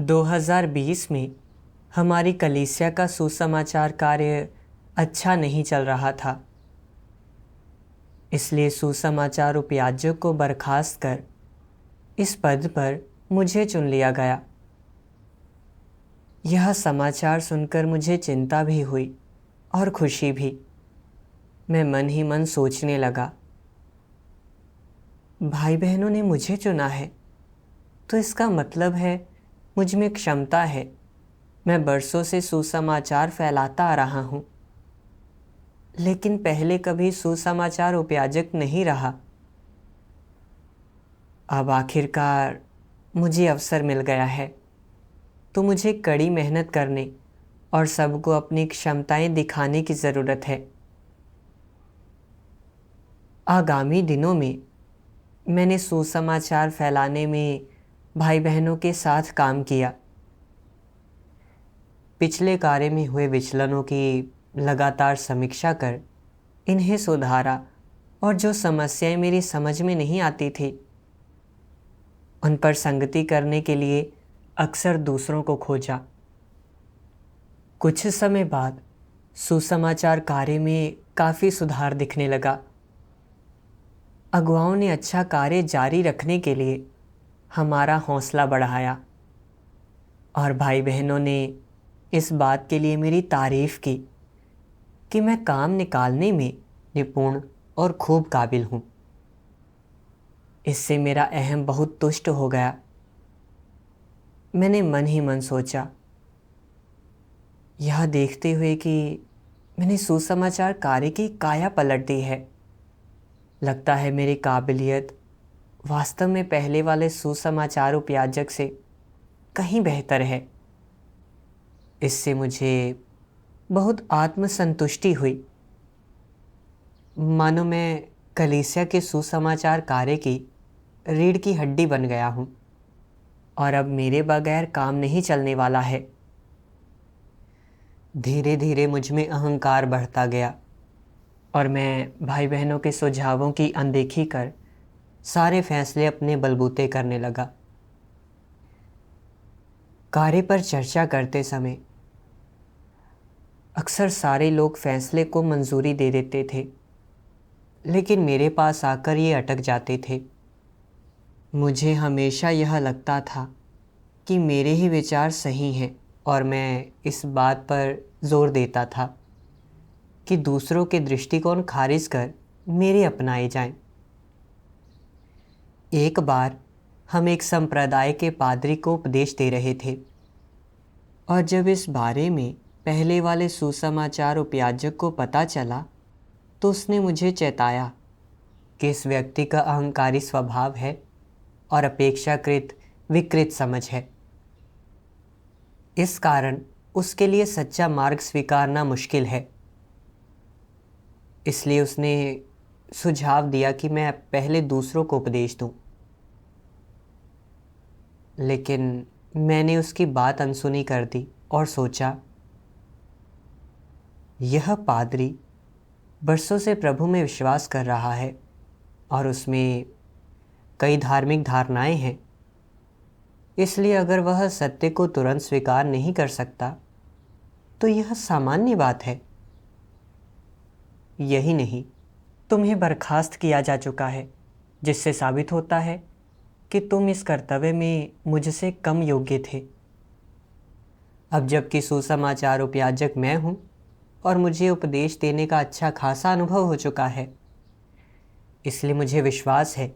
2020 में हमारी कलीसिया का सुसमाचार कार्य अच्छा नहीं चल रहा था। इसलिए सुसमाचार उपयाजक को बर्खास्त कर इस पद पर मुझे चुन लिया गया। यह समाचार सुनकर मुझे चिंता भी हुई और खुशी भी। मैं मन ही मन सोचने लगा, भाई बहनों ने मुझे चुना है तो इसका मतलब है मुझ में क्षमता है। मैं बरसों से सुसमाचार फैलाता आ रहा हूँ, लेकिन पहले कभी सुसमाचार उपयाजक नहीं रहा। अब आखिरकार मुझे अवसर मिल गया है, तो मुझे कड़ी मेहनत करने और सबको अपनी क्षमताएं दिखाने की ज़रूरत है। आगामी दिनों में मैंने सुसमाचार फैलाने में भाई बहनों के साथ काम किया। पिछले कार्य में हुए विचलनों की लगातार समीक्षा कर इन्हें सुधारा और जो समस्याएं मेरी समझ में नहीं आती थी उन पर संगति करने के लिए अक्सर दूसरों को खोजा। कुछ समय बाद सुसमाचार कार्य में काफ़ी सुधार दिखने लगा। अगुवाओं ने अच्छा कार्य जारी रखने के लिए हमारा हौसला बढ़ाया और भाई बहनों ने इस बात के लिए मेरी तारीफ की कि मैं काम निकालने में निपुण और खूब काबिल हूँ। इससे मेरा अहम बहुत तुष्ट हो गया। मैंने मन ही मन सोचा, यह देखते हुए कि मैंने सुसमाचार कार्य की काया पलट दी है, लगता है मेरी काबिलियत वास्तव में पहले वाले सुसमाचार उपयाजक से कहीं बेहतर है। इससे मुझे बहुत आत्मसंतुष्टि हुई, मानो मैं कलीसिया के सुसमाचार कार्य की रीढ़ की हड्डी बन गया हूँ और अब मेरे बगैर काम नहीं चलने वाला है। धीरे धीरे मुझ में अहंकार बढ़ता गया और मैं भाई बहनों के सुझावों की अनदेखी कर सारे फैसले अपने बलबूते करने लगा। कार्य पर चर्चा करते समय अक्सर सारे लोग फैसले को मंजूरी दे देते थे, लेकिन मेरे पास आकर ये अटक जाते थे। मुझे हमेशा यह लगता था कि मेरे ही विचार सही हैं और मैं इस बात पर जोर देता था कि दूसरों के दृष्टिकोण खारिज कर मेरे अपनाए जाएं। एक बार हम एक संप्रदाय के पादरी को उपदेश दे रहे थे और जब इस बारे में पहले वाले सुसमाचार उपयाजक को पता चला तो उसने मुझे चेताया कि इस व्यक्ति का अहंकारी स्वभाव है और अपेक्षाकृत विकृत समझ है। इस कारण उसके लिए सच्चा मार्ग स्वीकारना मुश्किल है। इसलिए उसने सुझाव दिया कि मैं पहले दूसरों को उपदेश दूं, लेकिन मैंने उसकी बात अनसुनी कर दी और सोचा, यह पादरी बरसों से प्रभु में विश्वास कर रहा है और उसमें कई धार्मिक धारणाएं हैं। इसलिए अगर वह सत्य को तुरंत स्वीकार नहीं कर सकता तो यह सामान्य बात है। यही नहीं, तुम्हें बर्खास्त किया जा चुका है, जिससे साबित होता है कि तुम इस कर्तव्य में मुझसे कम योग्य थे। अब जबकि सुसमाचार उपयाजक मैं हूँ और मुझे उपदेश देने का अच्छा खासा अनुभव हो चुका है, इसलिए मुझे विश्वास है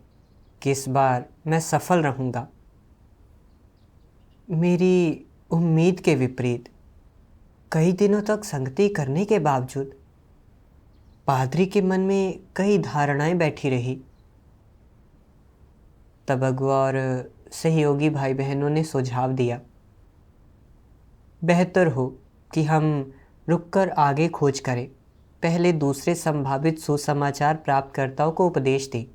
कि इस बार मैं सफल रहूँगा। मेरी उम्मीद के विपरीत कई दिनों तक संगति करने के बावजूद पादरी के मन में कई धारणाएं बैठी रही। तब अगुआ और सहयोगी भाई बहनों ने सुझाव दिया, बेहतर हो कि हम रुककर आगे खोज करें, पहले दूसरे संभावित सुसमाचार प्राप्तकर्ताओं को उपदेश दें।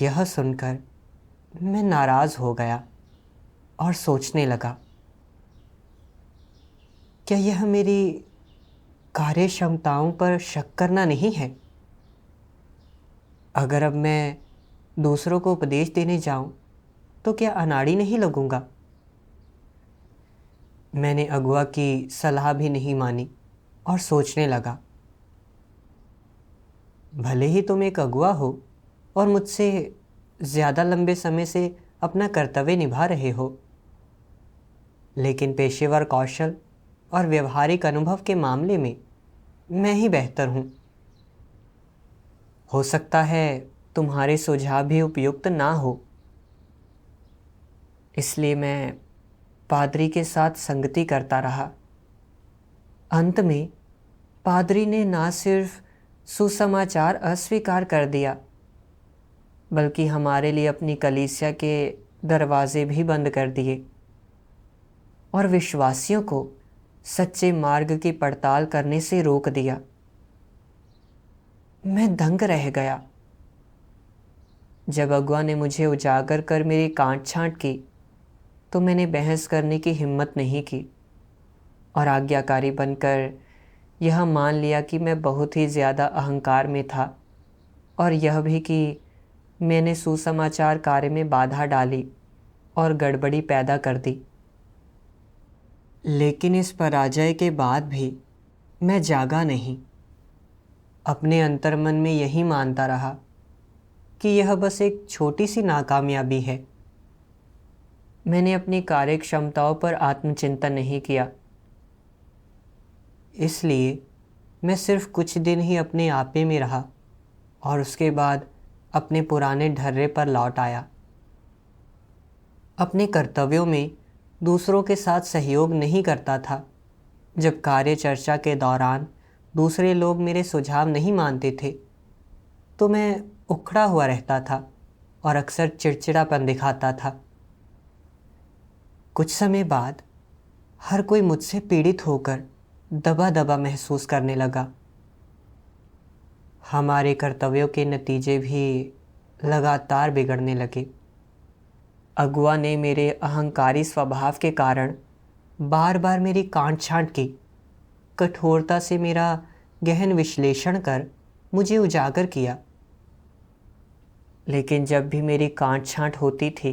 यह सुनकर मैं नाराज हो गया और सोचने लगा, क्या यह मेरी कार्य क्षमताओं पर शक करना नहीं है? अगर अब मैं दूसरों को उपदेश देने जाऊं तो क्या अनाड़ी नहीं लगूंगा? मैंने अगुआ की सलाह भी नहीं मानी और सोचने लगा, भले ही तुम एक अगुआ हो और मुझसे ज़्यादा लंबे समय से अपना कर्तव्य निभा रहे हो, लेकिन पेशेवर कौशल और व्यवहारिक अनुभव के मामले में मैं ही बेहतर हूँ। हो सकता है तुम्हारे सुझाव भी उपयुक्त ना हो, इसलिए मैं पादरी के साथ संगति करता रहा। अंत में पादरी ने ना सिर्फ सुसमाचार अस्वीकार कर दिया, बल्कि हमारे लिए अपनी कलीसिया के दरवाजे भी बंद कर दिए और विश्वासियों को सच्चे मार्ग की पड़ताल करने से रोक दिया। मैं दंग रह गया। जब अगुआ ने मुझे उजागर कर मेरी काट छांट की तो मैंने बहस करने की हिम्मत नहीं की और आज्ञाकारी बनकर यह मान लिया कि मैं बहुत ही ज़्यादा अहंकार में था, और यह भी कि मैंने सुसमाचार कार्य में बाधा डाली और गड़बड़ी पैदा कर दी। लेकिन इस पराजय के बाद भी मैं जागा नहीं। अपने अंतर्मन में यही मानता रहा कि यह बस एक छोटी सी नाकामयाबी है। मैंने अपनी कार्य क्षमताओं पर आत्मचिंतन नहीं किया, इसलिए मैं सिर्फ कुछ दिन ही अपने आपे में रहा और उसके बाद अपने पुराने ढर्रे पर लौट आया। अपने कर्तव्यों में दूसरों के साथ सहयोग नहीं करता था। जब कार्य चर्चा के दौरान दूसरे लोग मेरे सुझाव नहीं मानते थे तो मैं उखड़ा हुआ रहता था और अक्सर चिड़चिड़ापन दिखाता था। कुछ समय बाद हर कोई मुझसे पीड़ित होकर दबा दबा महसूस करने लगा। हमारे कर्तव्यों के नतीजे भी लगातार बिगड़ने लगे। अगुआ ने मेरे अहंकारी स्वभाव के कारण बार बार मेरी काट छांट की, कठोरता से मेरा गहन विश्लेषण कर मुझे उजागर किया। लेकिन जब भी मेरी काट छांट होती थी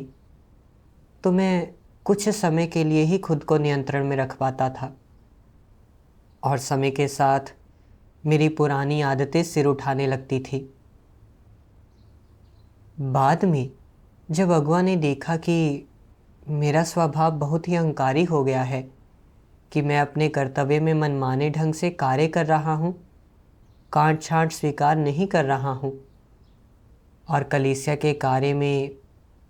तो मैं कुछ समय के लिए ही खुद को नियंत्रण में रख पाता था और समय के साथ मेरी पुरानी आदतें सिर उठाने लगती थी। बाद में जब अगुआ ने देखा कि मेरा स्वभाव बहुत ही अहंकारी हो गया है, कि मैं अपने कर्तव्य में मनमाने ढंग से कार्य कर रहा हूँ, काट छांट स्वीकार नहीं कर रहा हूँ और कलीसिया के कार्य में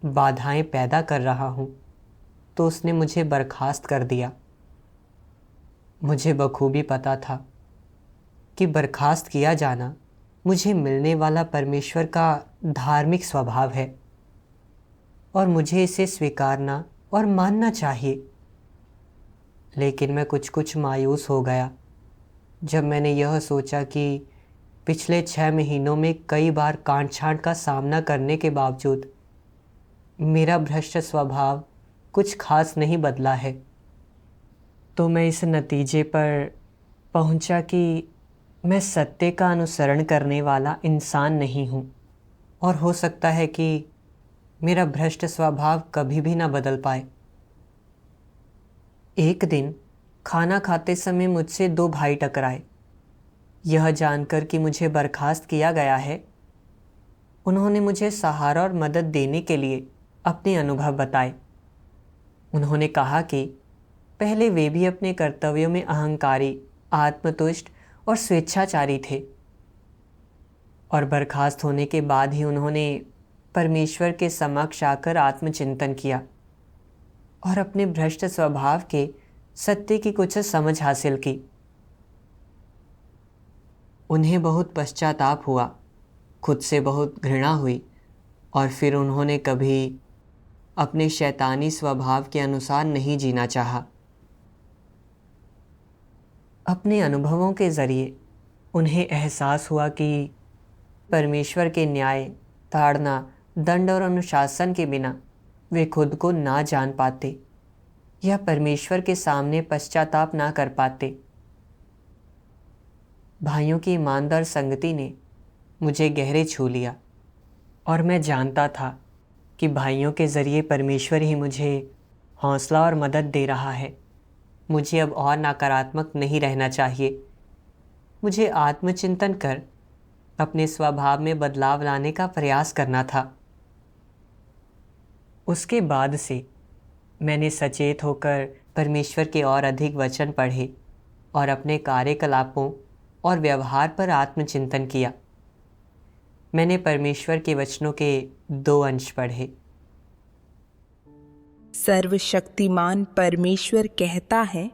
बाधाएं पैदा कर रहा हूँ, तो उसने मुझे बर्खास्त कर दिया। मुझे बखूबी पता था कि बर्खास्त किया जाना मुझे मिलने वाला परमेश्वर का धार्मिक स्वभाव है और मुझे इसे स्वीकारना और मानना चाहिए। लेकिन मैं कुछ मायूस हो गया जब मैंने यह सोचा कि पिछले 6 महीनों में कई बार काट छांट का सामना करने के बावजूद मेरा भ्रष्ट स्वभाव कुछ खास नहीं बदला है। तो मैं इस नतीजे पर पहुंचा कि मैं सत्य का अनुसरण करने वाला इंसान नहीं हूं और हो सकता है कि मेरा भ्रष्ट स्वभाव कभी भी ना बदल पाए। एक दिन खाना खाते समय मुझसे 2 भाई टकराए। यह जानकर कि मुझे बर्खास्त किया गया है, उन्होंने मुझे सहारा और मदद देने के लिए अपने अनुभव बताए। उन्होंने कहा कि पहले वे भी अपने कर्तव्यों में अहंकारी, आत्मतुष्ट और स्वेच्छाचारी थे और बर्खास्त होने के बाद ही उन्होंने परमेश्वर के समक्ष आकर आत्मचिंतन किया और अपने भ्रष्ट स्वभाव के सत्य की कुछ समझ हासिल की। उन्हें बहुत पश्चाताप हुआ, खुद से बहुत घृणा हुई और फिर उन्होंने कभी अपने शैतानी स्वभाव के अनुसार नहीं जीना चाहा। अपने अनुभवों के ज़रिए उन्हें एहसास हुआ कि परमेश्वर के न्याय, ताड़ना, दंड और अनुशासन के बिना वे खुद को ना जान पाते या परमेश्वर के सामने पश्चाताप ना कर पाते। भाइयों की ईमानदार संगति ने मुझे गहरे छू लिया और मैं जानता था कि भाइयों के ज़रिए परमेश्वर ही मुझे हौसला और मदद दे रहा है। मुझे अब और नकारात्मक नहीं रहना चाहिए। मुझे आत्मचिंतन कर अपने स्वभाव में बदलाव लाने का प्रयास करना था। उसके बाद से मैंने सचेत होकर परमेश्वर के और अधिक वचन पढ़े और अपने कार्यकलापों और व्यवहार पर आत्मचिंतन किया। मैंने परमेश्वर के वचनों के 2 अंश पढ़े। सर्वशक्तिमान परमेश्वर कहता है,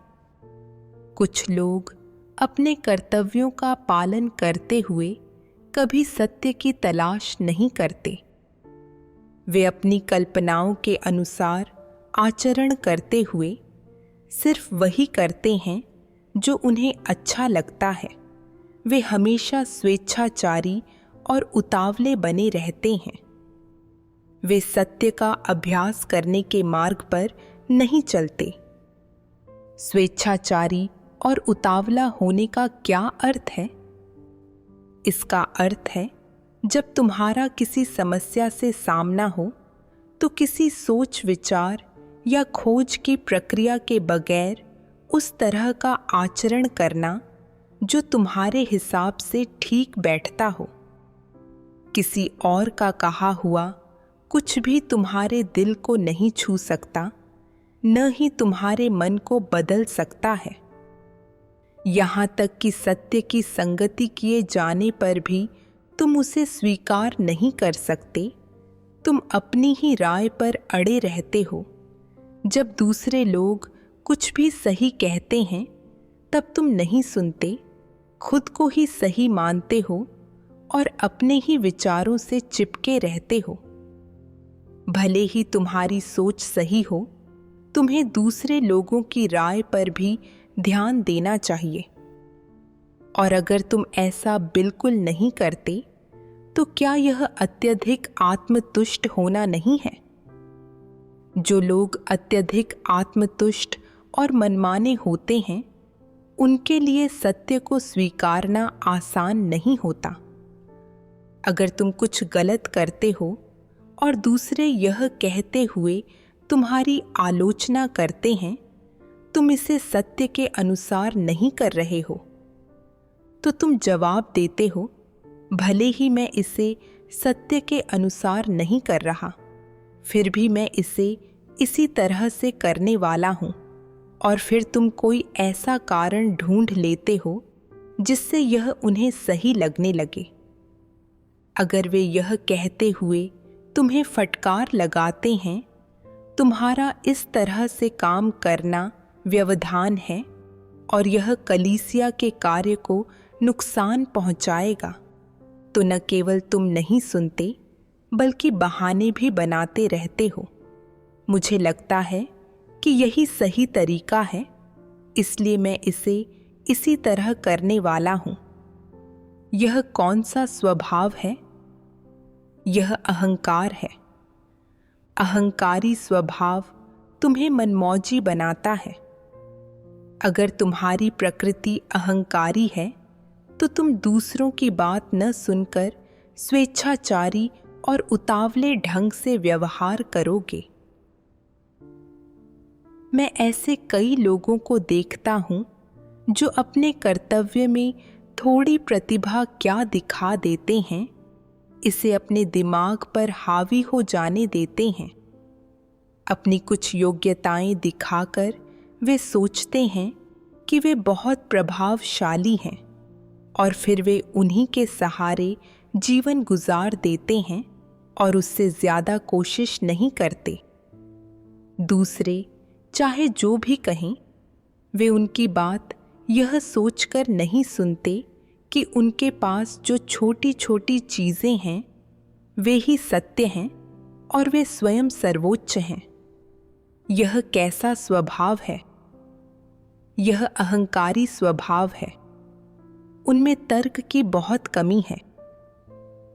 कुछ लोग अपने कर्तव्यों का पालन करते हुए कभी सत्य की तलाश नहीं करते। वे अपनी कल्पनाओं के अनुसार आचरण करते हुए सिर्फ वही करते हैं जो उन्हें अच्छा लगता है। वे हमेशा स्वेच्छाचारी और उतावले बने रहते हैं। वे सत्य का अभ्यास करने के मार्ग पर नहीं चलते। स्वेच्छाचारी और उतावला होने का क्या अर्थ है? इसका अर्थ है, जब तुम्हारा किसी समस्या से सामना हो तो किसी सोच विचार या खोज की प्रक्रिया के बगैर उस तरह का आचरण करना जो तुम्हारे हिसाब से ठीक बैठता हो। किसी और का कहा हुआ कुछ भी तुम्हारे दिल को नहीं छू सकता, न ही तुम्हारे मन को बदल सकता है। यहाँ तक कि सत्य की संगति किए जाने पर भी तुम उसे स्वीकार नहीं कर सकते। तुम अपनी ही राय पर अड़े रहते हो। जब दूसरे लोग कुछ भी सही कहते हैं तब तुम नहीं सुनते, खुद को ही सही मानते हो और अपने ही विचारों से चिपके रहते हो। भले ही तुम्हारी सोच सही हो, तुम्हें दूसरे लोगों की राय पर भी ध्यान देना चाहिए। और अगर तुम ऐसा बिल्कुल नहीं करते तो क्या यह अत्यधिक आत्मतुष्ट होना नहीं है? जो लोग अत्यधिक आत्मतुष्ट और मनमाने होते हैं, उनके लिए सत्य को स्वीकारना आसान नहीं होता। अगर तुम कुछ गलत करते हो और दूसरे यह कहते हुए तुम्हारी आलोचना करते हैं, तुम इसे सत्य के अनुसार नहीं कर रहे हो, तो तुम जवाब देते हो, भले ही मैं इसे सत्य के अनुसार नहीं कर रहा, फिर भी मैं इसे इसी तरह से करने वाला हूँ। और फिर तुम कोई ऐसा कारण ढूंढ लेते हो जिससे यह उन्हें सही लगने लगे। अगर वे यह कहते हुए तुम्हें फटकार लगाते हैं, तुम्हारा इस तरह से काम करना व्यवधान है और यह कलीसिया के कार्य को नुकसान पहुंचाएगा, तो न केवल तुम नहीं सुनते बल्कि बहाने भी बनाते रहते हो। मुझे लगता है कि यही सही तरीका है, इसलिए मैं इसे इसी तरह करने वाला हूं। यह कौन सा स्वभाव है? यह अहंकार है। अहंकारी स्वभाव तुम्हें मनमौजी बनाता है। अगर तुम्हारी प्रकृति अहंकारी है तो तुम दूसरों की बात न सुनकर स्वेच्छाचारी और उतावले ढंग से व्यवहार करोगे। मैं ऐसे कई लोगों को देखता हूं जो अपने कर्तव्य में थोड़ी प्रतिभा क्या दिखा देते हैं, इसे अपने दिमाग पर हावी हो जाने देते हैं। अपनी कुछ योग्यताएं दिखाकर वे सोचते हैं कि वे बहुत प्रभावशाली हैं और फिर वे उन्हीं के सहारे जीवन गुजार देते हैं और उससे ज़्यादा कोशिश नहीं करते। दूसरे चाहे जो भी कहें, वे उनकी बात यह सोचकर नहीं सुनते कि उनके पास जो छोटी छोटी चीज़ें हैं वे ही सत्य हैं और वे स्वयं सर्वोच्च हैं। यह कैसा स्वभाव है? यह अहंकारी स्वभाव है। उनमें तर्क की बहुत कमी है।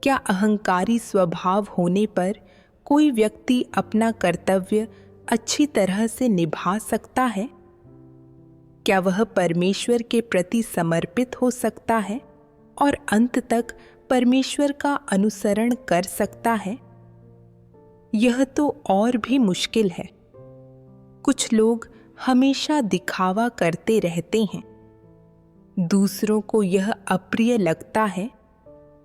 क्या अहंकारी स्वभाव होने पर कोई व्यक्ति अपना कर्तव्य अच्छी तरह से निभा सकता है? क्या वह परमेश्वर के प्रति समर्पित हो सकता है और अंत तक परमेश्वर का अनुसरण कर सकता है? यह तो और भी मुश्किल है। कुछ लोग हमेशा दिखावा करते रहते हैं। दूसरों को यह अप्रिय लगता है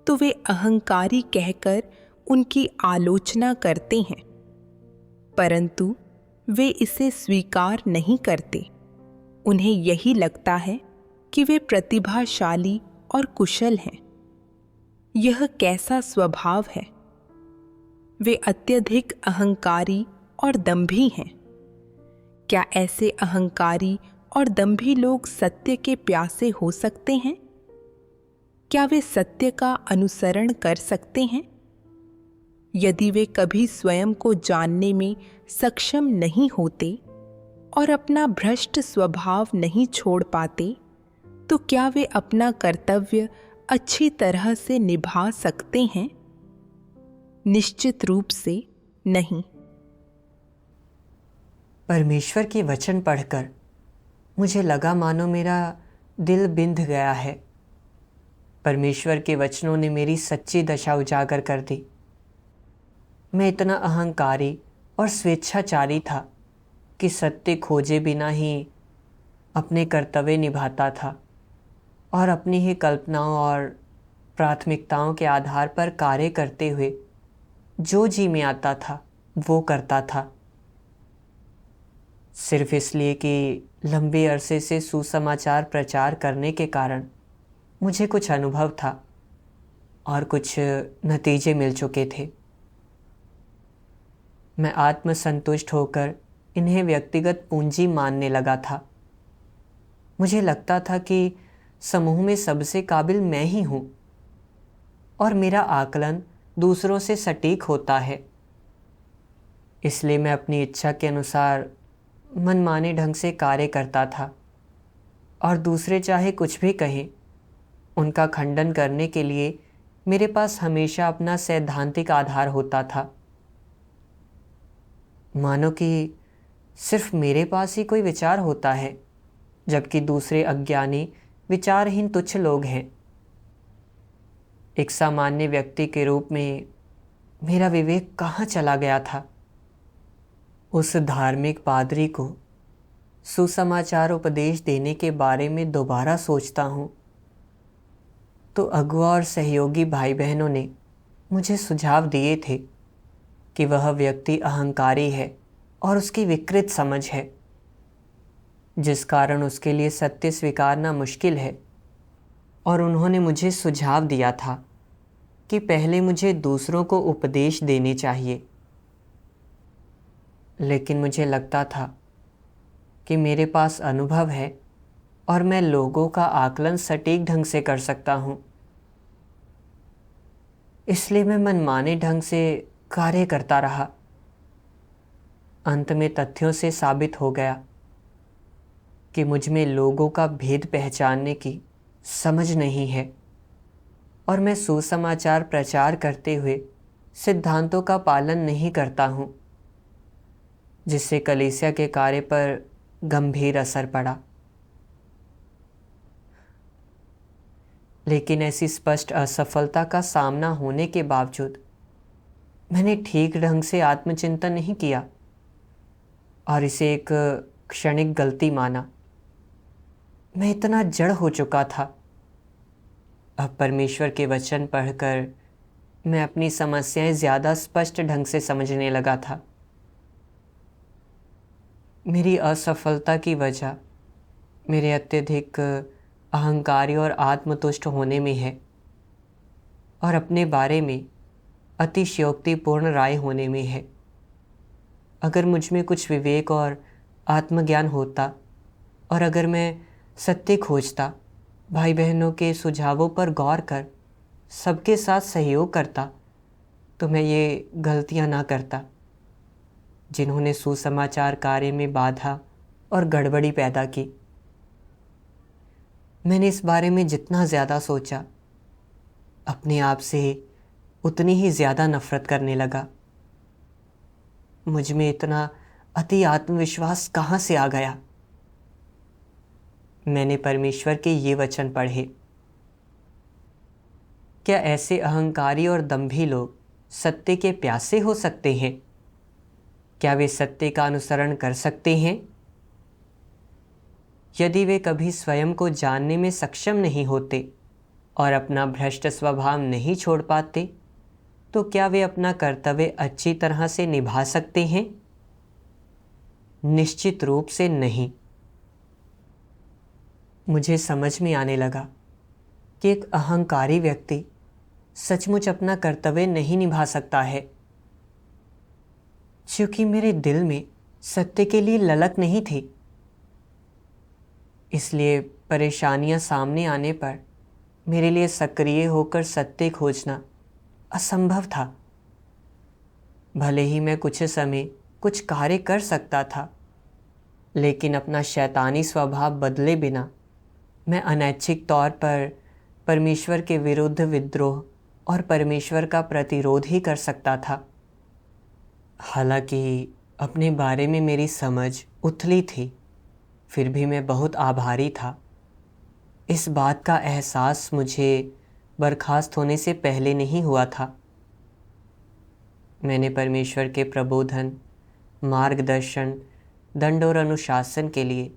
तो वे अहंकारी कहकर उनकी आलोचना करते हैं, परंतु वे इसे स्वीकार नहीं करते। उन्हें यही लगता है कि वे प्रतिभाशाली और कुशल हैं। यह कैसा स्वभाव है! वे अत्यधिक अहंकारी और दंभी हैं। क्या ऐसे अहंकारी और दंभी लोग सत्य के प्यासे हो सकते हैं? क्या वे सत्य का अनुसरण कर सकते हैं? यदि वे कभी स्वयं को जानने में सक्षम नहीं होते और अपना भ्रष्ट स्वभाव नहीं छोड़ पाते, तो क्या वे अपना कर्तव्य अच्छी तरह से निभा सकते हैं? निश्चित रूप से नहीं। परमेश्वर के वचन पढ़कर मुझे लगा मानो मेरा दिल बिंध गया है। परमेश्वर के वचनों ने मेरी सच्ची दशा उजागर कर दी। मैं इतना अहंकारी और स्वेच्छाचारी था कि सत्य खोजे बिना ही अपने कर्तव्य निभाता था और अपनी ही कल्पनाओं और प्राथमिकताओं के आधार पर कार्य करते हुए जो जी में आता था वो करता था, सिर्फ इसलिए कि लंबे अरसे से सुसमाचार प्रचार करने के कारण मुझे कुछ अनुभव था और कुछ नतीजे मिल चुके थे। मैं आत्मसंतुष्ट होकर इन्हें व्यक्तिगत पूंजी मानने लगा था। मुझे लगता था कि समूह में सबसे काबिल मैं ही हूँ और मेरा आकलन दूसरों से सटीक होता है। इसलिए मैं अपनी इच्छा के अनुसार मनमाने ढंग से कार्य करता था और दूसरे चाहे कुछ भी कहें, उनका खंडन करने के लिए मेरे पास हमेशा अपना सैद्धांतिक आधार होता था। मानो कि सिर्फ मेरे पास ही कोई विचार होता है, जबकि दूसरे अज्ञानी विचारहीन तुच्छ लोग हैं। एक सामान्य व्यक्ति के रूप में मेरा विवेक कहाँ चला गया था? उस धार्मिक पादरी को सुसमाचार उपदेश देने के बारे में दोबारा सोचता हूँ तो अगुआ और सहयोगी भाई बहनों ने मुझे सुझाव दिए थे कि वह व्यक्ति अहंकारी है और उसकी विकृत समझ है, जिस कारण उसके लिए सत्य स्वीकारना मुश्किल है। और उन्होंने मुझे सुझाव दिया था कि पहले मुझे दूसरों को उपदेश देने चाहिए। लेकिन मुझे लगता था कि मेरे पास अनुभव है और मैं लोगों का आकलन सटीक ढंग से कर सकता हूँ। इसलिए मैं मनमाने ढंग से कार्य करता रहा। अंत में तथ्यों से साबित हो गया कि मुझ में लोगों का भेद पहचानने की समझ नहीं है और मैं सुसमाचार प्रचार करते हुए सिद्धांतों का पालन नहीं करता हूँ, जिससे कलीसिया के कार्य पर गंभीर असर पड़ा। लेकिन ऐसी स्पष्ट असफलता का सामना होने के बावजूद मैंने ठीक ढंग से आत्मचिंतन नहीं किया और इसे एक क्षणिक गलती माना। मैं इतना जड़ हो चुका था। अब परमेश्वर के वचन पढ़कर मैं अपनी समस्याएं ज़्यादा स्पष्ट ढंग से समझने लगा था। मेरी असफलता की वजह मेरे अत्यधिक अहंकारी और आत्मतुष्ट होने में है और अपने बारे में अतिशयोक्तिपूर्ण राय होने में है। अगर मुझ में कुछ विवेक और आत्मज्ञान होता और अगर मैं सत्य खोजता, भाई बहनों के सुझावों पर गौर कर सबके साथ सहयोग करता, तो मैं ये गलतियां ना करता जिन्होंने सुसमाचार कार्य में बाधा और गड़बड़ी पैदा की। मैंने इस बारे में जितना ज़्यादा सोचा, अपने आप से उतनी ही ज़्यादा नफ़रत करने लगा। मुझ में इतना अति आत्मविश्वास कहाँ से आ गया? मैंने परमेश्वर के ये वचन पढ़े। क्या ऐसे अहंकारी और दंभी लोग सत्य के प्यासे हो सकते हैं? क्या वे सत्य का अनुसरण कर सकते हैं? यदि वे कभी स्वयं को जानने में सक्षम नहीं होते और अपना भ्रष्ट स्वभाव नहीं छोड़ पाते, तो क्या वे अपना कर्तव्य अच्छी तरह से निभा सकते हैं? निश्चित रूप से नहीं। मुझे समझ में आने लगा कि एक अहंकारी व्यक्ति सचमुच अपना कर्तव्य नहीं निभा सकता है, क्योंकि मेरे दिल में सत्य के लिए ललक नहीं थी। इसलिए परेशानियां सामने आने पर मेरे लिए सक्रिय होकर सत्य खोजना असंभव था। भले ही मैं कुछ समय कुछ कार्य कर सकता था, लेकिन अपना शैतानी स्वभाव बदले बिना मैं अनैच्छिक तौर पर परमेश्वर के विरुद्ध विद्रोह और परमेश्वर का प्रतिरोध ही कर सकता था। हालांकि अपने बारे में मेरी समझ उथली थी, फिर भी मैं बहुत आभारी था। इस बात का एहसास मुझे बर्खास्त होने से पहले नहीं हुआ था। मैंने परमेश्वर के प्रबोधन, मार्गदर्शन, दंड और अनुशासन के लिए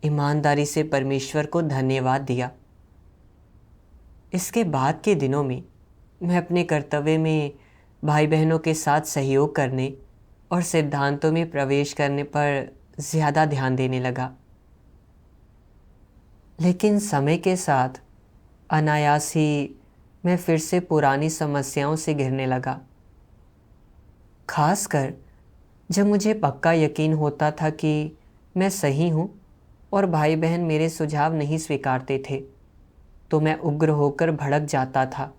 ईमानदारी से परमेश्वर को धन्यवाद दिया। इसके बाद के दिनों में मैं अपने कर्तव्य में भाई बहनों के साथ सहयोग करने और सिद्धांतों में प्रवेश करने पर ज़्यादा ध्यान देने लगा। लेकिन समय के साथ अनायास ही मैं फिर से पुरानी समस्याओं से घिरने लगा। खासकर जब मुझे पक्का यकीन होता था कि मैं सही हूँ और भाई बहन मेरे सुझाव नहीं स्वीकारते थे, तो मैं उग्र होकर भड़क जाता था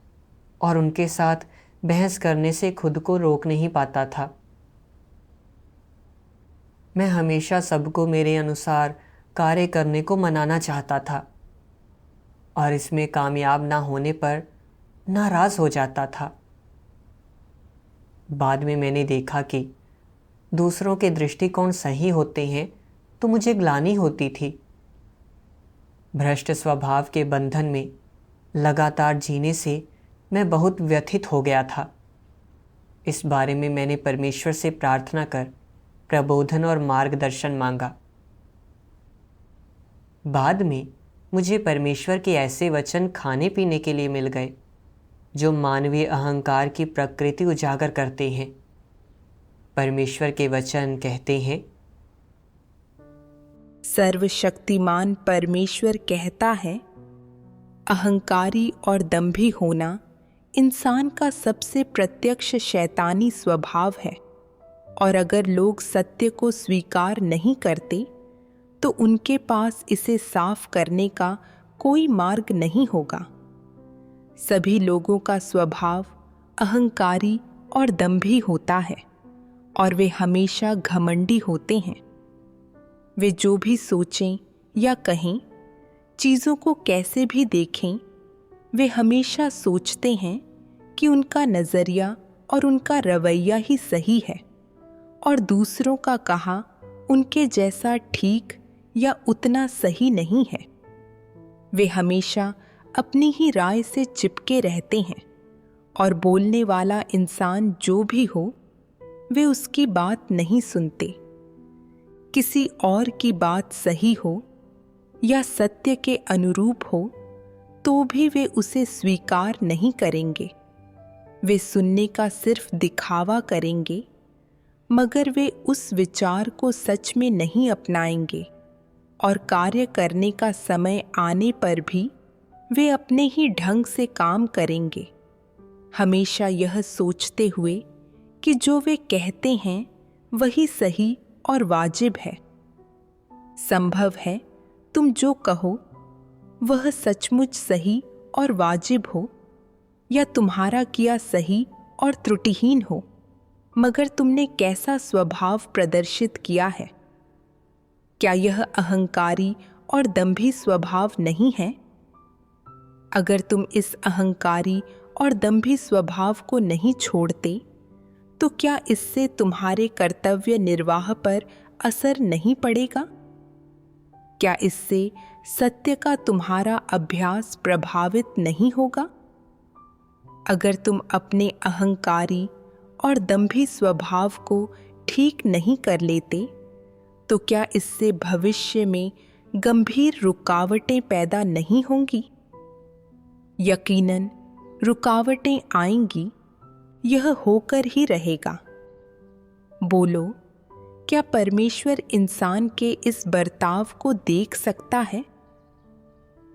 और उनके साथ बहस करने से खुद को रोक नहीं पाता था। मैं हमेशा सबको मेरे अनुसार कार्य करने को मनाना चाहता था और इसमें कामयाब ना होने पर नाराज़ हो जाता था। बाद में मैंने देखा कि दूसरों के दृष्टिकोण सही होते हैं तो मुझे ग्लानि होती थी। भ्रष्ट स्वभाव के बंधन में लगातार जीने से मैं बहुत व्यथित हो गया था। इस बारे में मैंने परमेश्वर से प्रार्थना कर प्रबोधन और मार्गदर्शन मांगा। बाद में मुझे परमेश्वर के ऐसे वचन खाने पीने के लिए मिल गए जो मानवीय अहंकार की प्रकृति उजागर करते हैं। परमेश्वर के वचन कहते हैं, सर्वशक्तिमान परमेश्वर कहता है, अहंकारी और दंभी होना इंसान का सबसे प्रत्यक्ष शैतानी स्वभाव है, और अगर लोग सत्य को स्वीकार नहीं करते तो उनके पास इसे साफ करने का कोई मार्ग नहीं होगा। सभी लोगों का स्वभाव अहंकारी और दंभी होता है और वे हमेशा घमंडी होते हैं। वे जो भी सोचें या कहें, चीज़ों को कैसे भी देखें, वे हमेशा सोचते हैं कि उनका नज़रिया और उनका रवैया ही सही है और दूसरों का कहा उनके जैसा ठीक या उतना सही नहीं है। वे हमेशा अपनी ही राय से चिपके रहते हैं और बोलने वाला इंसान जो भी हो, वे उसकी बात नहीं सुनते। किसी और की बात सही हो या सत्य के अनुरूप हो तो भी वे उसे स्वीकार नहीं करेंगे। वे सुनने का सिर्फ दिखावा करेंगे, मगर वे उस विचार को सच में नहीं अपनाएंगे और कार्य करने का समय आने पर भी वे अपने ही ढंग से काम करेंगे, हमेशा यह सोचते हुए कि जो वे कहते हैं वही सही और वाजिब है। संभव है तुम जो कहो वह सचमुच सही और वाजिब हो या तुम्हारा किया सही और त्रुटिहीन हो, मगर तुमने कैसा स्वभाव प्रदर्शित किया है? क्या यह अहंकारी और दंभी स्वभाव नहीं है? अगर तुम इस अहंकारी और दंभी स्वभाव को नहीं छोड़ते तो क्या इससे तुम्हारे कर्तव्य निर्वाह पर असर नहीं पड़ेगा? क्या इससे सत्य का तुम्हारा अभ्यास प्रभावित नहीं होगा? अगर तुम अपने अहंकारी और दंभी स्वभाव को ठीक नहीं कर लेते तो क्या इससे भविष्य में गंभीर रुकावटें पैदा नहीं होंगी? यकीनन रुकावटें आएंगी, यह होकर ही रहेगा। बोलो, क्या परमेश्वर इंसान के इस बर्ताव को देख सकता है?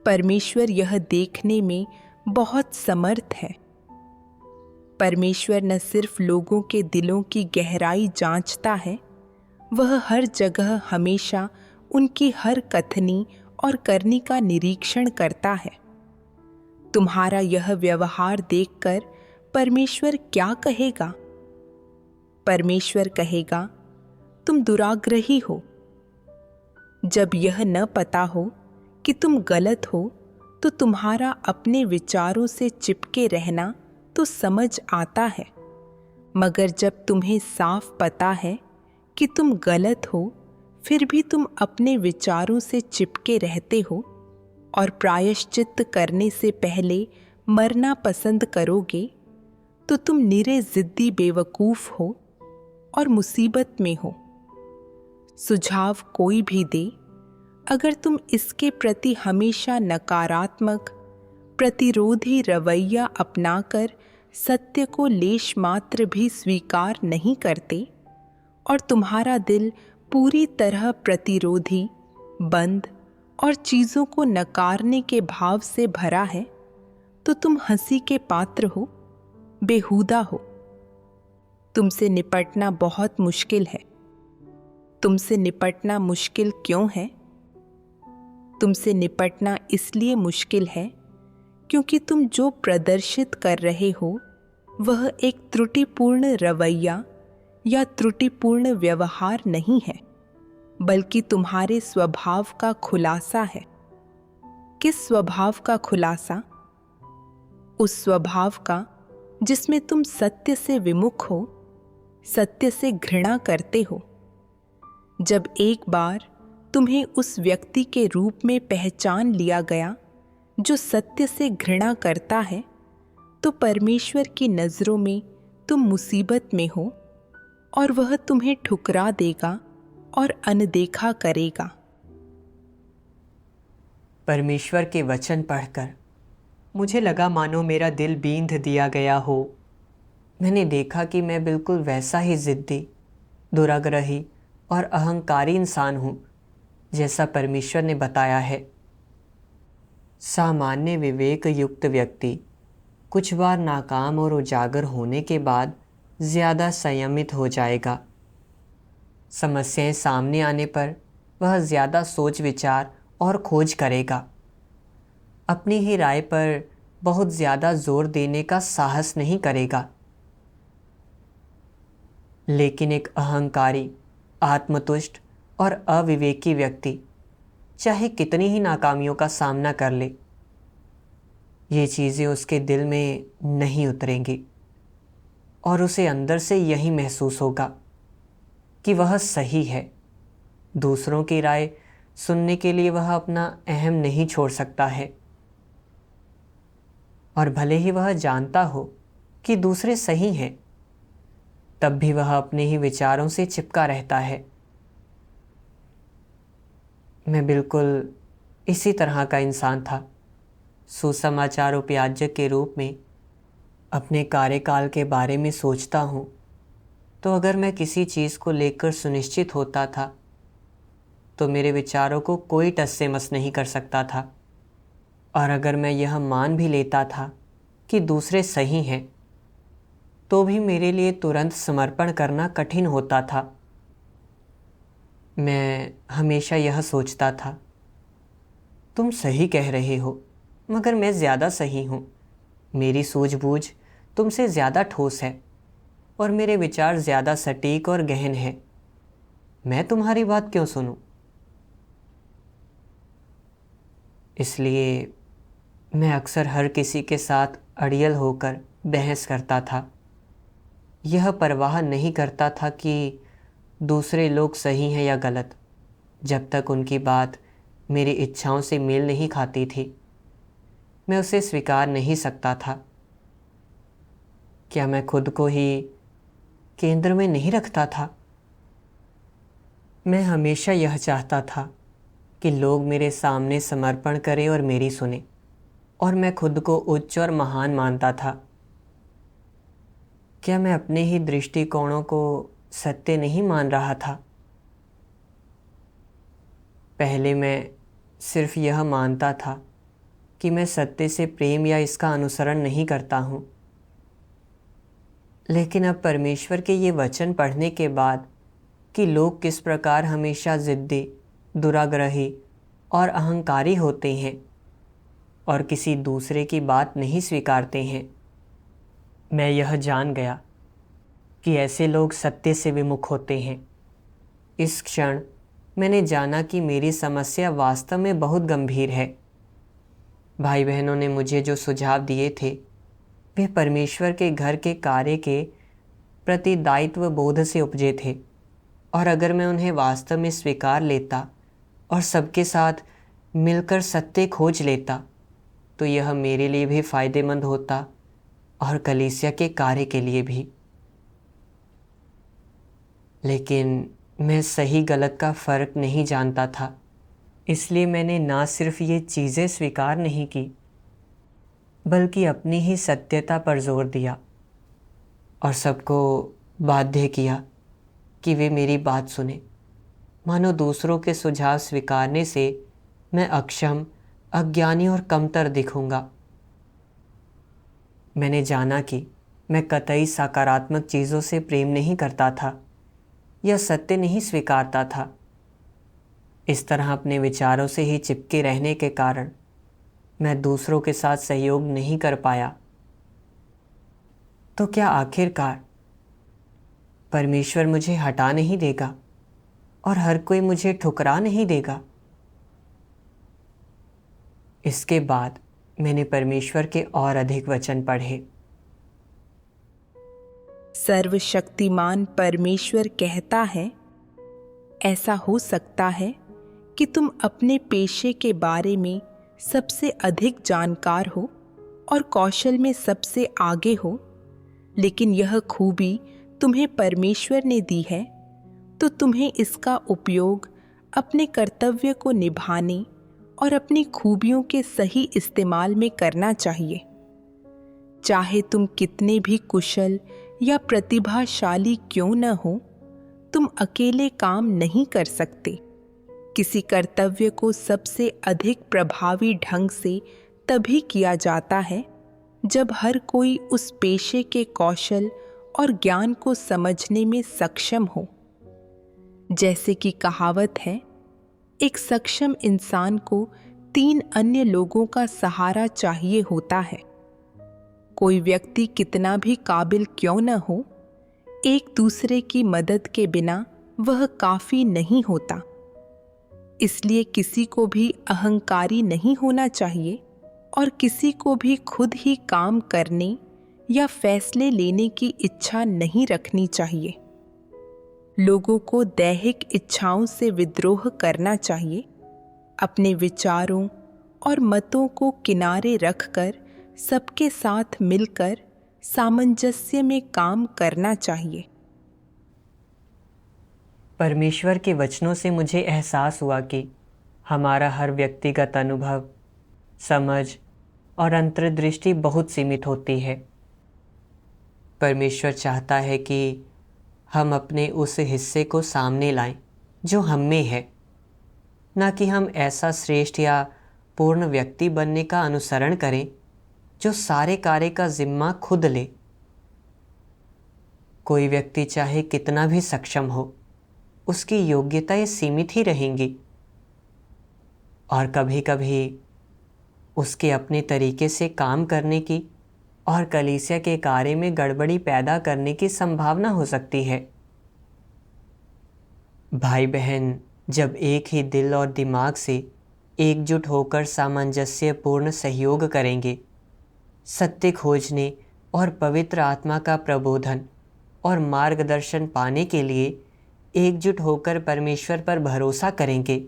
परमेश्वर यह देखने में बहुत समर्थ है। परमेश्वर न सिर्फ लोगों के दिलों की गहराई जांचता है, वह हर जगह हमेशा उनकी हर कथनी और करनी का निरीक्षण करता है। तुम्हारा यह व्यवहार देखकर परमेश्वर क्या कहेगा? परमेश्वर कहेगा, तुम दुराग्रही हो। जब यह न पता हो कि तुम गलत हो तो तुम्हारा अपने विचारों से चिपके रहना तो समझ आता है, मगर जब तुम्हें साफ पता है कि तुम गलत हो फिर भी तुम अपने विचारों से चिपके रहते हो और प्रायश्चित्त करने से पहले मरना पसंद करोगे, तो तुम निरे जिद्दी बेवकूफ़ हो और मुसीबत में हो। सुझाव कोई भी दे, अगर तुम इसके प्रति हमेशा नकारात्मक प्रतिरोधी रवैया अपनाकर सत्य को लेश मात्र भी स्वीकार नहीं करते और तुम्हारा दिल पूरी तरह प्रतिरोधी, बंद और चीज़ों को नकारने के भाव से भरा है, तो तुम हंसी के पात्र हो, बेहुदा हो। तुमसे निपटना बहुत मुश्किल है। तुमसे निपटना मुश्किल क्यों है? तुमसे निपटना इसलिए मुश्किल है क्योंकि तुम जो प्रदर्शित कर रहे हो वह एक त्रुटिपूर्ण रवैया या त्रुटिपूर्ण व्यवहार नहीं है, बल्कि तुम्हारे स्वभाव का खुलासा है। किस स्वभाव का खुलासा? उस स्वभाव का जिसमें तुम सत्य से विमुख हो, सत्य से घृणा करते हो। जब एक बार तुम्हें उस व्यक्ति के रूप में पहचान लिया गया जो सत्य से घृणा करता है, तो परमेश्वर की नज़रों में तुम मुसीबत में हो और वह तुम्हें ठुकरा देगा और अनदेखा करेगा। परमेश्वर के वचन पढ़कर मुझे लगा मानो मेरा दिल बींध दिया गया हो। मैंने देखा कि मैं बिल्कुल वैसा ही ज़िद्दी, दुराग्रही और अहंकारी इंसान हूँ जैसा परमेश्वर ने बताया है। सामान्य विवेक युक्त व्यक्ति कुछ बार नाकाम और उजागर होने के बाद ज़्यादा संयमित हो जाएगा। समस्याएं सामने आने पर वह ज़्यादा सोच विचार और खोज करेगा। अपनी ही राय पर बहुत ज़्यादा जोर देने का साहस नहीं करेगा। लेकिन एक अहंकारी, आत्मतुष्ट और अविवेकी व्यक्ति चाहे कितनी ही नाकामियों का सामना कर ले, ये चीज़ें उसके दिल में नहीं उतरेंगी और उसे अंदर से यही महसूस होगा कि वह सही है। दूसरों की राय सुनने के लिए वह अपना अहम नहीं छोड़ सकता है, और भले ही वह जानता हो कि दूसरे सही हैं, तब भी वह अपने ही विचारों से चिपका रहता है। मैं बिल्कुल इसी तरह का इंसान था। सुसमाचार उपयाजक के रूप में अपने कार्यकाल के बारे में सोचता हूँ तो अगर मैं किसी चीज़ को लेकर सुनिश्चित होता था तो मेरे विचारों को कोई टस से मस नहीं कर सकता था, और अगर मैं यह मान भी लेता था कि दूसरे सही हैं तो भी मेरे लिए तुरंत समर्पण करना कठिन होता था। मैं हमेशा यह सोचता था, तुम सही कह रहे हो मगर मैं ज़्यादा सही हूँ। मेरी सूझबूझ तुमसे ज़्यादा ठोस है और मेरे विचार ज़्यादा सटीक और गहन हैं। मैं तुम्हारी बात क्यों सुनूं? इसलिए मैं अक्सर हर किसी के साथ अड़ियल होकर बहस करता था। यह परवाह नहीं करता था कि दूसरे लोग सही हैं या गलत, जब तक उनकी बात मेरी इच्छाओं से मेल नहीं खाती थी मैं उसे स्वीकार नहीं सकता था। क्या मैं खुद को ही केंद्र में नहीं रखता था मैं हमेशा यह चाहता था कि लोग मेरे सामने समर्पण करें और मेरी सुने, और मैं खुद को उच्च और महान मानता था। क्या मैं अपने ही दृष्टिकोणों को सत्य नहीं मान रहा था? पहले मैं सिर्फ यह मानता था कि मैं सत्य से प्रेम या इसका अनुसरण नहीं करता हूँ। लेकिन अब परमेश्वर के ये वचन पढ़ने के बाद कि लोग किस प्रकार हमेशा ज़िद्दी, दुराग्रही और अहंकारी होते हैं और किसी दूसरे की बात नहीं स्वीकारते हैं, मैं यह जान गया कि ऐसे लोग सत्य से विमुख होते हैं। इस क्षण मैंने जाना कि मेरी समस्या वास्तव में बहुत गंभीर है। भाई बहनों ने मुझे जो सुझाव दिए थे वे परमेश्वर के घर के कार्य के प्रति दायित्व बोध से उपजे थे, और अगर मैं उन्हें वास्तव में स्वीकार लेता और सबके साथ मिलकर सत्य खोज लेता तो यह मेरे लिए भी फायदेमंद होता और कलीसिया के कार्य के लिए भी। लेकिन मैं सही गलत का फ़र्क नहीं जानता था, इसलिए मैंने ना सिर्फ ये चीज़ें स्वीकार नहीं की बल्कि अपनी ही सत्यता पर जोर दिया और सबको बाध्य किया कि वे मेरी बात सुने, मानो दूसरों के सुझाव स्वीकारने से मैं अक्षम, अज्ञानी और कमतर दिखूंगा। मैंने जाना कि मैं कतई सकारात्मक चीज़ों से प्रेम नहीं करता था या सत्य नहीं स्वीकारता था। इस तरह अपने विचारों से ही चिपके रहने के कारण मैं दूसरों के साथ सहयोग नहीं कर पाया। तो क्या आखिरकार परमेश्वर मुझे हटा नहीं देगा और हर कोई मुझे ठुकरा नहीं देगा? इसके बाद मैंने परमेश्वर के और अधिक वचन पढ़े। सर्वशक्तिमान परमेश्वर कहता है, ऐसा हो सकता है कि तुम अपने पेशे के बारे में सबसे अधिक जानकार हो और कौशल में सबसे आगे हो, लेकिन यह खूबी तुम्हें परमेश्वर ने दी है, तो तुम्हें इसका उपयोग अपने कर्तव्य को निभाने और अपनी खूबियों के सही इस्तेमाल में करना चाहिए। चाहे तुम कितने भी कुशल या प्रतिभाशाली क्यों न हो, तुम अकेले काम नहीं कर सकते। किसी कर्तव्य को सबसे अधिक प्रभावी ढंग से तभी किया जाता है जब हर कोई उस पेशे के कौशल और ज्ञान को समझने में सक्षम हो। जैसे कि कहावत है, एक सक्षम इंसान को 3 अन्य लोगों का सहारा चाहिए होता है। कोई व्यक्ति कितना भी काबिल क्यों न हो, एक दूसरे की मदद के बिना वह काफी नहीं होता। इसलिए किसी को भी अहंकारी नहीं होना चाहिए और किसी को भी खुद ही काम करने या फैसले लेने की इच्छा नहीं रखनी चाहिए। लोगों को दैहिक इच्छाओं से विद्रोह करना चाहिए। अपने विचारों और मतों को किनारे रखकर सबके साथ मिलकर सामंजस्य में काम करना चाहिए। परमेश्वर के वचनों से मुझे एहसास हुआ कि हमारा हर व्यक्तिगत अनुभव, समझ और अंतर्दृष्टि बहुत सीमित होती है। परमेश्वर चाहता है कि हम अपने उस हिस्से को सामने लाएं जो हम में है, ना कि हम ऐसा श्रेष्ठ या पूर्ण व्यक्ति बनने का अनुसरण करें जो सारे कार्य का जिम्मा खुद ले। कोई व्यक्ति चाहे कितना भी सक्षम हो, उसकी योग्यताएं सीमित ही रहेंगी और कभी कभी उसके अपने तरीके से काम करने की और कलीसिया के कार्य में गड़बड़ी पैदा करने की संभावना हो सकती है। भाई बहन जब एक ही दिल और दिमाग से एकजुट होकर सामंजस्यपूर्ण सहयोग करेंगे, सत्य खोजने और पवित्र आत्मा का प्रबोधन और मार्गदर्शन पाने के लिए एकजुट होकर परमेश्वर पर भरोसा करेंगे,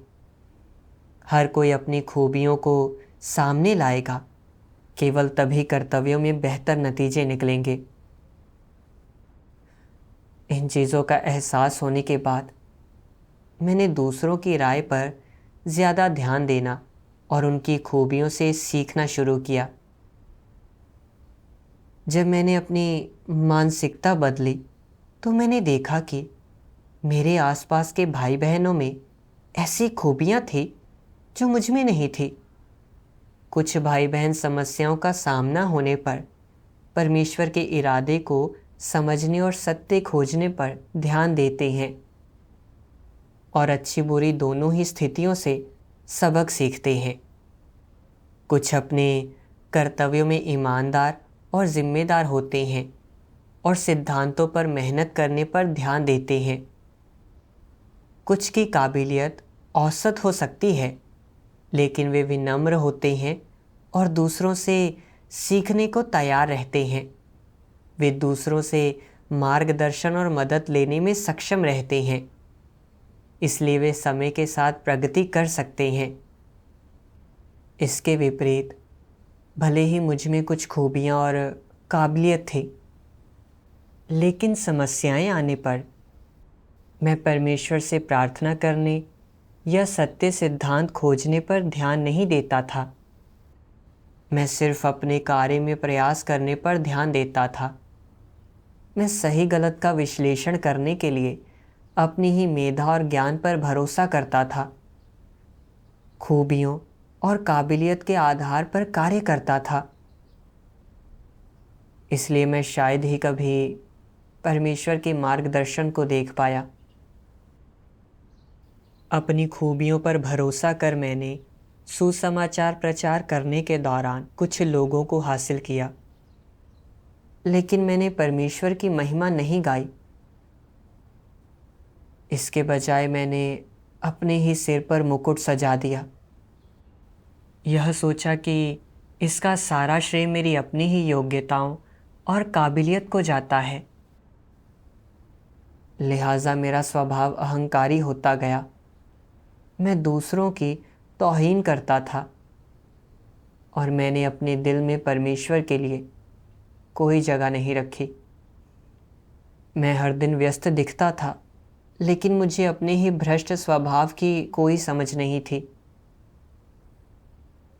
हर कोई अपनी खूबियों को सामने लाएगा। केवल तभी कर्तव्यों में बेहतर नतीजे निकलेंगे। इन चीज़ों का एहसास होने के बाद मैंने दूसरों की राय पर ज़्यादा ध्यान देना और उनकी खूबियों से सीखना शुरू किया। जब मैंने अपनी मानसिकता बदली तो मैंने देखा कि मेरे आसपास के भाई बहनों में ऐसी खूबियाँ थी जो मुझ में नहीं थी। कुछ भाई बहन समस्याओं का सामना होने पर परमेश्वर के इरादे को समझने और सत्य खोजने पर ध्यान देते हैं और अच्छी बुरी दोनों ही स्थितियों से सबक सीखते हैं। कुछ अपने कर्तव्यों में ईमानदार और जिम्मेदार होते हैं और सिद्धांतों पर मेहनत करने पर ध्यान देते हैं। कुछ की काबिलियत औसत हो सकती है, लेकिन वे विनम्र होते हैं और दूसरों से सीखने को तैयार रहते हैं। वे दूसरों से मार्गदर्शन और मदद लेने में सक्षम रहते हैं, इसलिए वे समय के साथ प्रगति कर सकते हैं। इसके विपरीत भले ही मुझ में कुछ खूबियाँ और काबिलियत थी, लेकिन समस्याएं आने पर मैं परमेश्वर से प्रार्थना करने या सत्य सिद्धांत खोजने पर ध्यान नहीं देता था। मैं सिर्फ अपने कार्य में प्रयास करने पर ध्यान देता था। मैं सही गलत का विश्लेषण करने के लिए अपनी ही मेधा और ज्ञान पर भरोसा करता था। खूबियों और काबिलियत के आधार पर कार्य करता था। इसलिए मैं शायद ही कभी परमेश्वर के मार्गदर्शन को देख पाया। अपनी खूबियों पर भरोसा कर मैंने सुसमाचार प्रचार करने के दौरान कुछ लोगों को हासिल किया, लेकिन मैंने परमेश्वर की महिमा नहीं गाई। इसके बजाय मैंने अपने ही सिर पर मुकुट सजा दिया। यह सोचा कि इसका सारा श्रेय मेरी अपनी ही योग्यताओं और काबिलियत को जाता है। लिहाजा मेरा स्वभाव अहंकारी होता गया। मैं दूसरों की तौहीन करता था और मैंने अपने दिल में परमेश्वर के लिए कोई जगह नहीं रखी। मैं हर दिन व्यस्त दिखता था, लेकिन मुझे अपने ही भ्रष्ट स्वभाव की कोई समझ नहीं थी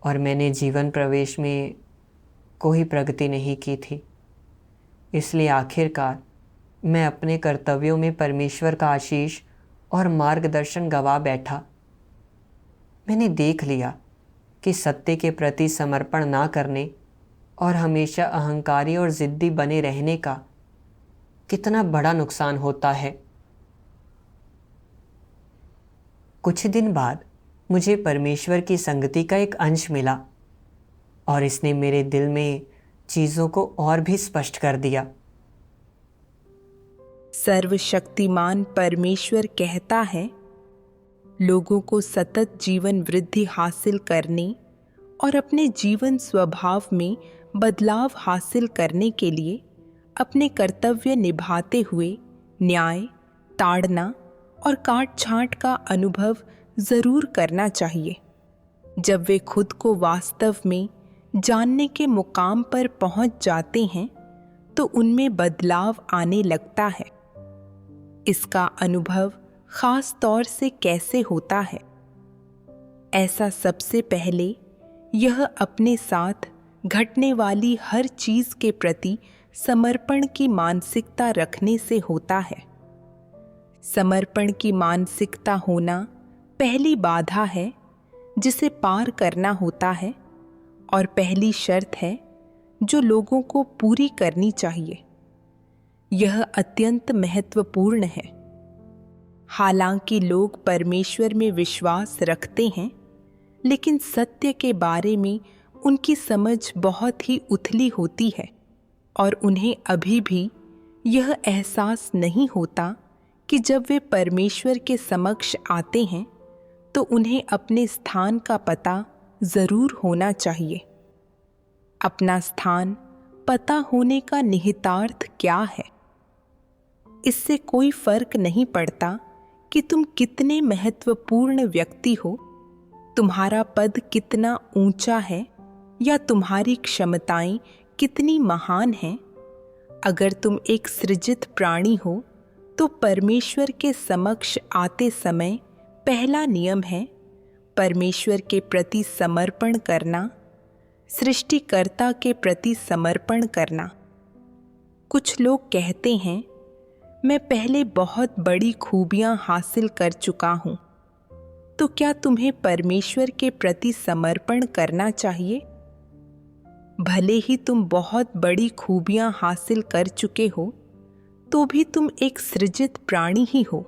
और मैंने जीवन प्रवेश में कोई प्रगति नहीं की थी। इसलिए आखिरकार मैं अपने कर्तव्यों में परमेश्वर का आशीष और मार्गदर्शन गवा बैठा। मैंने देख लिया कि सत्य के प्रति समर्पण ना करने और हमेशा अहंकारी और ज़िद्दी बने रहने का कितना बड़ा नुकसान होता है। कुछ दिन बाद मुझे परमेश्वर की संगति का एक अंश मिला और इसने मेरे दिल में चीज़ों को और भी स्पष्ट कर दिया। सर्वशक्तिमान परमेश्वर कहता है, लोगों को सतत जीवन वृद्धि हासिल करने और अपने जीवन स्वभाव में बदलाव हासिल करने के लिए अपने कर्तव्य निभाते हुए न्याय, ताड़ना और काट छांट का अनुभव ज़रूर करना चाहिए। जब वे खुद को वास्तव में जानने के मुकाम पर पहुंच जाते हैं तो उनमें बदलाव आने लगता है। इसका अनुभव खास तौर से कैसे होता है? ऐसा सबसे पहले यह अपने साथ घटने वाली हर चीज़ के प्रति समर्पण की मानसिकता रखने से होता है। समर्पण की मानसिकता होना पहली बाधा है जिसे पार करना होता है और पहली शर्त है जो लोगों को पूरी करनी चाहिए। यह अत्यंत महत्वपूर्ण है। हालांकि लोग परमेश्वर में विश्वास रखते हैं, लेकिन सत्य के बारे में उनकी समझ बहुत ही उथली होती है और उन्हें अभी भी यह एहसास नहीं होता कि जब वे परमेश्वर के समक्ष आते हैं तो उन्हें अपने स्थान का पता ज़रूर होना चाहिए। अपना स्थान पता होने का निहितार्थ क्या है? इससे कोई फर्क नहीं पड़ता कि तुम कितने महत्वपूर्ण व्यक्ति हो, तुम्हारा पद कितना ऊंचा है या तुम्हारी क्षमताएं कितनी महान हैं। अगर तुम एक सृजित प्राणी हो तो परमेश्वर के समक्ष आते समय पहला नियम है परमेश्वर के प्रति समर्पण करना, सृष्टिकर्ता के प्रति समर्पण करना। कुछ लोग कहते हैं, मैं पहले बहुत बड़ी खूबियां हासिल कर चुका हूं, तो क्या तुम्हें परमेश्वर के प्रति समर्पण करना चाहिए? भले ही तुम बहुत बड़ी खूबियां हासिल कर चुके हो, तो भी तुम एक सृजित प्राणी ही हो।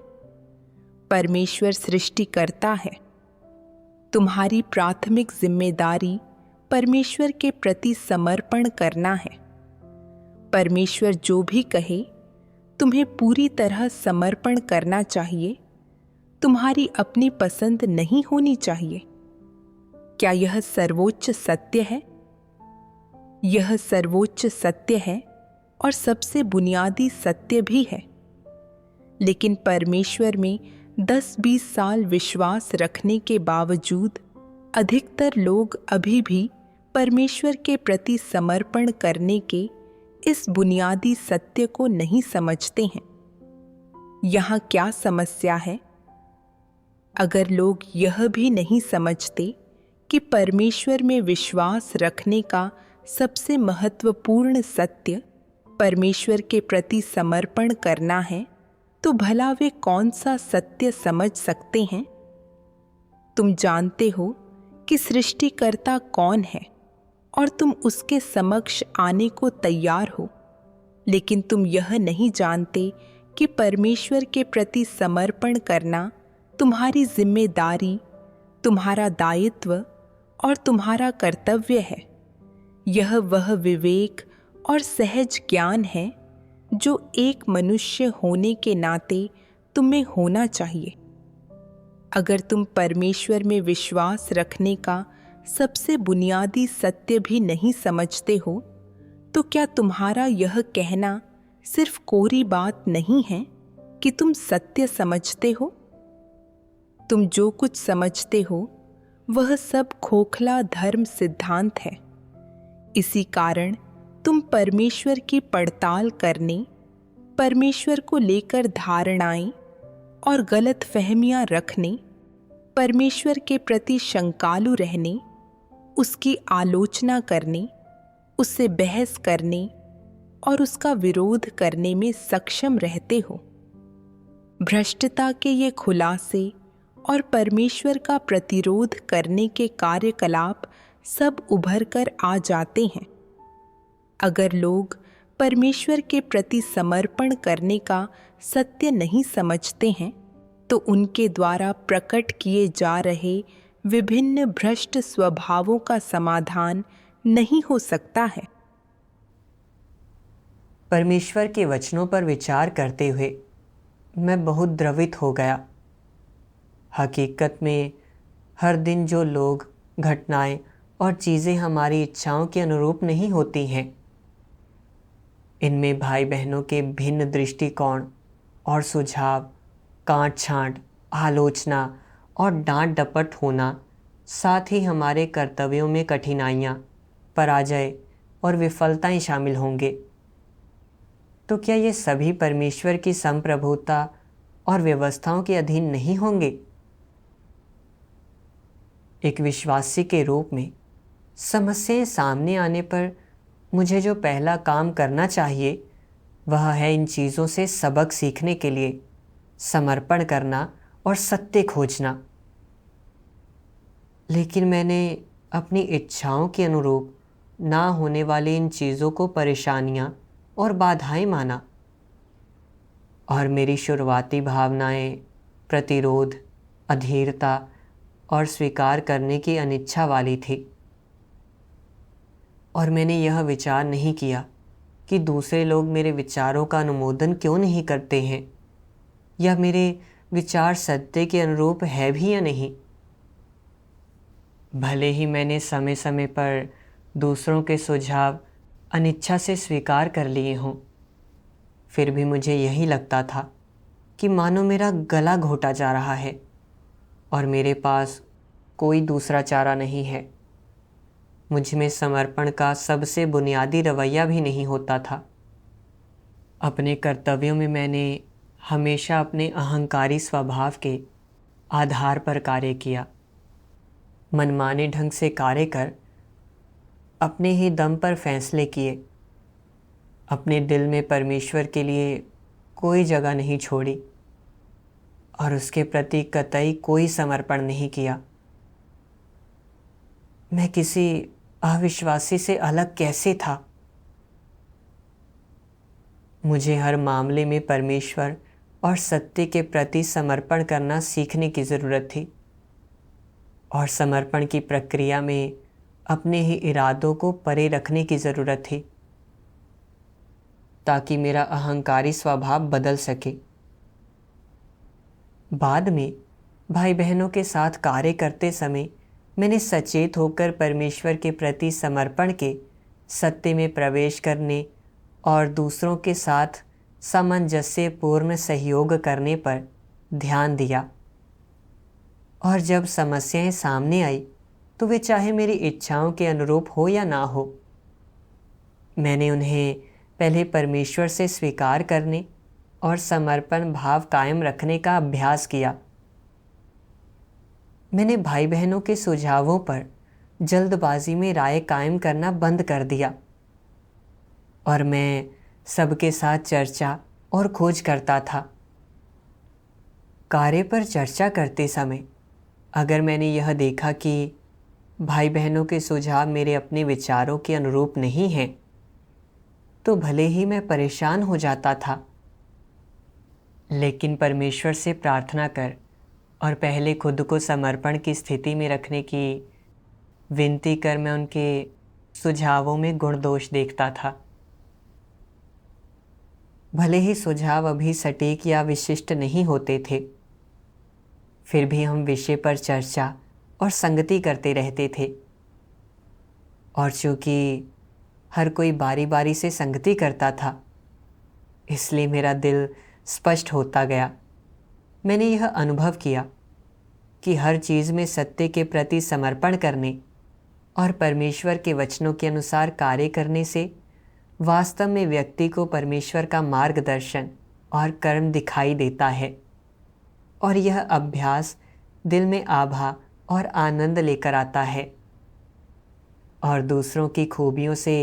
परमेश्वर सृष्टिकर्ता है। तुम्हारी प्राथमिक जिम्मेदारी परमेश्वर के प्रति समर्पण करना है। परमेश्वर जो भी कहे, तुम्हें पूरी तरह समर्पण करना चाहिए। तुम्हारी अपनी पसंद नहीं होनी चाहिए। क्या यह सर्वोच्च सत्य है? यह सर्वोच्च सत्य है और सबसे बुनियादी सत्य भी है। लेकिन परमेश्वर में 10-20 साल विश्वास रखने के बावजूद अधिकतर लोग अभी भी परमेश्वर के प्रति समर्पण करने के इस बुनियादी सत्य को नहीं समझते हैं। यहाँ क्या समस्या है? अगर लोग यह भी नहीं समझते कि परमेश्वर में विश्वास रखने का सबसे महत्वपूर्ण सत्य परमेश्वर के प्रति समर्पण करना है, तो भला वे कौन सा सत्य समझ सकते हैं? तुम जानते हो कि सृष्टिकर्ता कौन है और तुम उसके समक्ष आने को तैयार हो, लेकिन तुम यह नहीं जानते कि परमेश्वर के प्रति समर्पण करना तुम्हारी जिम्मेदारी, तुम्हारा दायित्व और तुम्हारा कर्तव्य है। यह वह विवेक और सहज ज्ञान है जो एक मनुष्य होने के नाते तुम्हें होना चाहिए। अगर तुम परमेश्वर में विश्वास रखने का सबसे बुनियादी सत्य भी नहीं समझते हो, तो क्या तुम्हारा यह कहना सिर्फ कोरी बात नहीं है कि तुम सत्य समझते हो? तुम जो कुछ समझते हो वह सब खोखला धर्म सिद्धांत है। इसी कारण तुम परमेश्वर की पड़ताल करने, परमेश्वर को लेकर धारणाएं और गलत फहमियां रखने, परमेश्वर के प्रति शंकालु रहने, उसकी आलोचना करने, उससे बहस करने और उसका विरोध करने में सक्षम रहते हो। भ्रष्टता के ये खुलासे और परमेश्वर का प्रतिरोध करने के कार्यकलाप सब उभर कर आ जाते हैं। अगर लोग परमेश्वर के प्रति समर्पण करने का सत्य नहीं समझते हैं, तो उनके द्वारा प्रकट किए जा रहे विभिन्न भ्रष्ट स्वभावों का समाधान नहीं हो सकता है। परमेश्वर के वचनों पर विचार करते हुए मैं बहुत द्रवित हो गया। हकीकत में हर दिन जो लोग, घटनाएं और चीज़ें हमारी इच्छाओं के अनुरूप नहीं होती हैं, इनमें भाई बहनों के भिन्न दृष्टिकोण और सुझाव, काट छांट, आलोचना और डांट डपट होना, साथ ही हमारे कर्तव्यों में कठिनाइयाँ, पराजय और विफलताएं शामिल होंगे। तो क्या ये सभी परमेश्वर की संप्रभुता और व्यवस्थाओं के अधीन नहीं होंगे? एक विश्वासी के रूप में समस्याएं सामने आने पर मुझे जो पहला काम करना चाहिए वह है इन चीज़ों से सबक सीखने के लिए समर्पण करना और सत्य खोजना। लेकिन मैंने अपनी इच्छाओं के अनुरूप ना होने वाली इन चीज़ों को परेशानियां और बाधाएं माना, और मेरी शुरुआती भावनाएं प्रतिरोध, अधीरता और स्वीकार करने की अनिच्छा वाली थी। और मैंने यह विचार नहीं किया कि दूसरे लोग मेरे विचारों का अनुमोदन क्यों नहीं करते हैं, या मेरे विचार सत्य के अनुरूप है भी या नहीं। भले ही मैंने समय समय पर दूसरों के सुझाव अनिच्छा से स्वीकार कर लिए हों, फिर भी मुझे यही लगता था कि मानो मेरा गला घोटा जा रहा है और मेरे पास कोई दूसरा चारा नहीं है। मुझ में समर्पण का सबसे बुनियादी रवैया भी नहीं होता था। अपने कर्तव्यों में मैंने हमेशा अपने अहंकारी स्वभाव के आधार पर कार्य किया। मनमाने ढंग से कार्य कर अपने ही दम पर फैसले किए। अपने दिल में परमेश्वर के लिए कोई जगह नहीं छोड़ी और उसके प्रति कतई कोई समर्पण नहीं किया। मैं किसी अविश्वासी से अलग कैसे था? मुझे हर मामले में परमेश्वर और सत्य के प्रति समर्पण करना सीखने की ज़रूरत थी और समर्पण की प्रक्रिया में अपने ही इरादों को परे रखने की ज़रूरत थी ताकि मेरा अहंकारी स्वभाव बदल सके। बाद में भाई बहनों के साथ कार्य करते समय मैंने सचेत होकर परमेश्वर के प्रति समर्पण के सत्य में प्रवेश करने और दूसरों के साथ सामंजस्यपूर्ण सहयोग करने पर ध्यान दिया। और जब समस्याएं सामने आई तो वे चाहे मेरी इच्छाओं के अनुरूप हो या ना हो, मैंने उन्हें पहले परमेश्वर से स्वीकार करने और समर्पण भाव कायम रखने का अभ्यास किया। मैंने भाई बहनों के सुझावों पर जल्दबाजी में राय कायम करना बंद कर दिया और मैं सबके साथ चर्चा और खोज करता था। कार्य पर चर्चा करते समय अगर मैंने यह देखा कि भाई बहनों के सुझाव मेरे अपने विचारों के अनुरूप नहीं हैं, तो भले ही मैं परेशान हो जाता था, लेकिन परमेश्वर से प्रार्थना कर और पहले खुद को समर्पण की स्थिति में रखने की विनती कर मैं उनके सुझावों में गुण दोष देखता था। भले ही सुझाव अभी सटीक या विशिष्ट नहीं होते थे, फिर भी हम विषय पर चर्चा और संगति करते रहते थे। और चूंकि हर कोई बारी बारी से संगति करता था, इसलिए मेरा दिल स्पष्ट होता गया। मैंने यह अनुभव किया कि हर चीज़ में सत्य के प्रति समर्पण करने और परमेश्वर के वचनों के अनुसार कार्य करने से वास्तव में व्यक्ति को परमेश्वर का मार्गदर्शन और कर्म दिखाई देता है और यह अभ्यास दिल में आभा और आनंद लेकर आता है और दूसरों की खूबियों से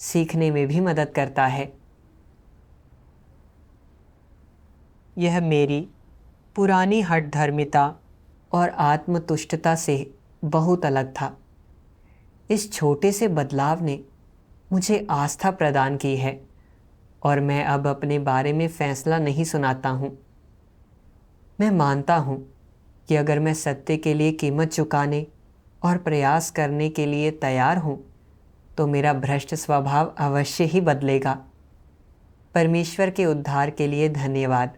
सीखने में भी मदद करता है। यह मेरी पुरानी हठधर्मिता और आत्मतुष्टता से बहुत अलग था। इस छोटे से बदलाव ने मुझे आस्था प्रदान की है और मैं अब अपने बारे में फैसला नहीं सुनाता हूँ। मैं मानता हूँ कि अगर मैं सत्य के लिए कीमत चुकाने और प्रयास करने के लिए तैयार हूँ तो मेरा भ्रष्ट स्वभाव अवश्य ही बदलेगा। परमेश्वर के उद्धार के लिए धन्यवाद।